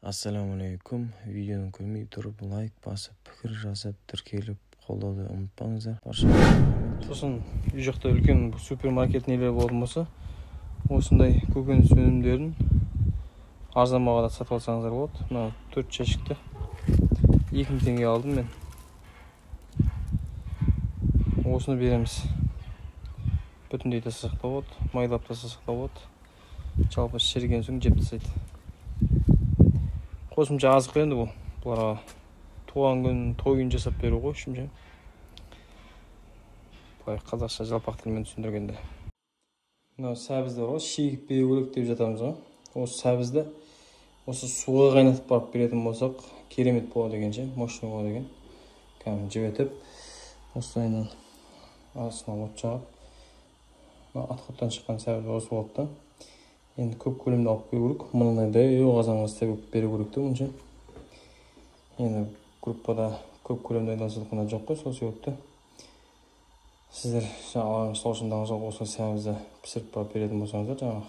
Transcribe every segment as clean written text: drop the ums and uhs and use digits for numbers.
Ассалаумалейкум. Видеоны көрмей тұрып лайк басып, пікір жазып, тіркеліп, қолдауды ұмытпаңыздар. Баршаңызға рахмет. Сосын үй жақта үлкен супермаркет нелер болмаса, осындай көкөніс өнімдерін арзан бағада сатып алсаңыздар болады. Мына 4 жәшікті 2000 теңге алдым мен. Осыны береміз. Бүтіндей тасақ та болады, майлап тасақ та болады. Жалпы шіріген соң жеп тастайды. Қосымша азық енді бұл. Бұларға туған күн тойын жасап беру ғой үшінші. Бұлай қазақша жалпақ тілмен түсіндіргенде. Мына сәбізді ғой, шегіп беру керек деп жатамыз ғой. Осы сәбізді осы суға қайнатып барып беретін болсақ, керемет болады екен ше, мощный болады екен. Кәдімгі жібетіп, осылайынан астына от жағып, атқоттан шыққан сәбіз осы болады да. Енді көп көлемді алып беру керек. Мынандай қазанға істеп беру керек те мұнша. Енді группада көп көлемді айналысылықына жоқ қой, сол себепті сіздер алаңыз солшындағыз осы сәбізді пісіріп барып беретін болсаңыздар, жаңағы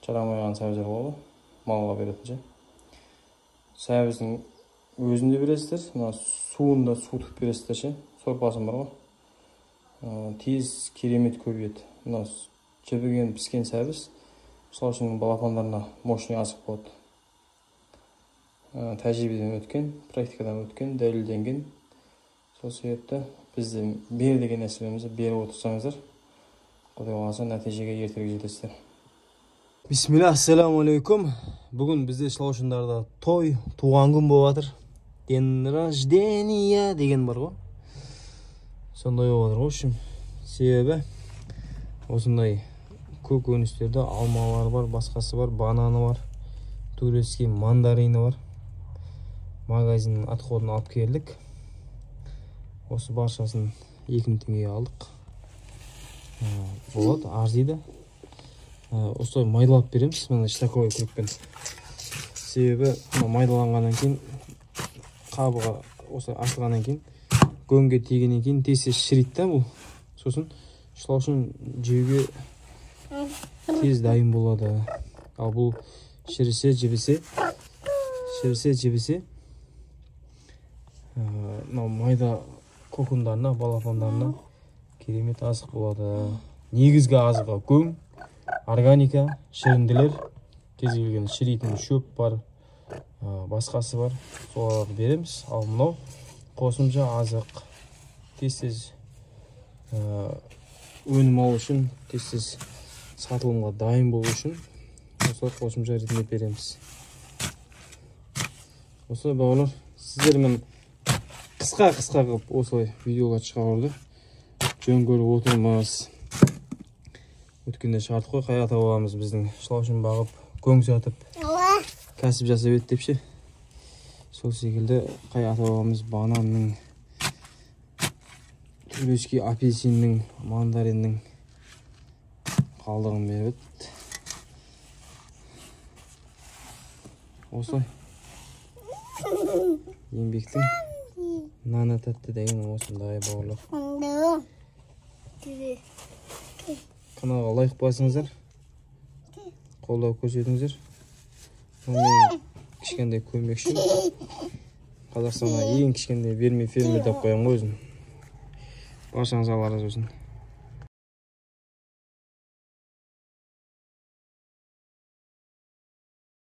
жарамайған сәбіздер болады, малға беретін ше. Сәбіздің өзін де бересіздер, мына суын да суытып бересіздер ше. Сорпасын бар ғой. Тез керемет көбейеді. Мына жібіген піскен сәбіз сол үшін балапандарына мощный азық болады. Тәжірибеден өткен, практикадан өткен, дәлелденген. Сол себепті бізде бер деген нәрселерімізді беріп отырсаңыздар, Құдай қаласа нәтижеге ертерек жетесіздер. Бисмилlah, ассалаумалейкум. Бүгін бізде Шылаушындарда той, туған күн болып жатыр. День рождения деген бар ғой. Сондай болып жатыр ғой. Себебі осындай көкөністерді, алмалар бар, басқасы бар, бананы бар, турецкий мандарины бар. Магазиннің отходын алып келдік. Осы баршасын 2000 теңгеге алдық. Болады, арзиды. Осылай майлап береміз, мына штаковый крюкпен. Себебі майдаланғаннан кейін, қабыға осылай ашылғаннан кейін, көңге тегеннен кейін тез шірейді да бұл. Сосын шылаушын жеуге тез дайын болады. Ал бұл шірісе, жібісе, майда кокундарына, балапандарына керемет азық болады. Негізгі азығы көң, органика, шірінділер, кез келген шірейтін шөп бар, басқасы бар. Соларды береміз. Ал мынау қосымша азық. Тез өнім алу үшін, тез сатылымға дайын болу үшін осылай қосымша ретінде береміз. Осылай бауырлар, сіздермен қысқа қылып осылай видеолар шығаруды жөн көріп отырмыз. Өткенде шығардық қой, қай ата бабамыз біздің Шылаушын бағып, көң сатып, кәсіп жасап еді деп ше. Сол секілді қай ата бабамыз бананның, турецкий апельсиннің, мандариннің қалдығын беріп еді. Осылай еңбектің наны тәтті деген осындай бауырлар. Каналға лайк басыңыздар, қолдау көрсетіңіздер. Мен кішкентай көмекші. Қазақстанға ең кішкентай верми фермер деп қоямын ғой өзім. Баршаңыз Алла разы болсын.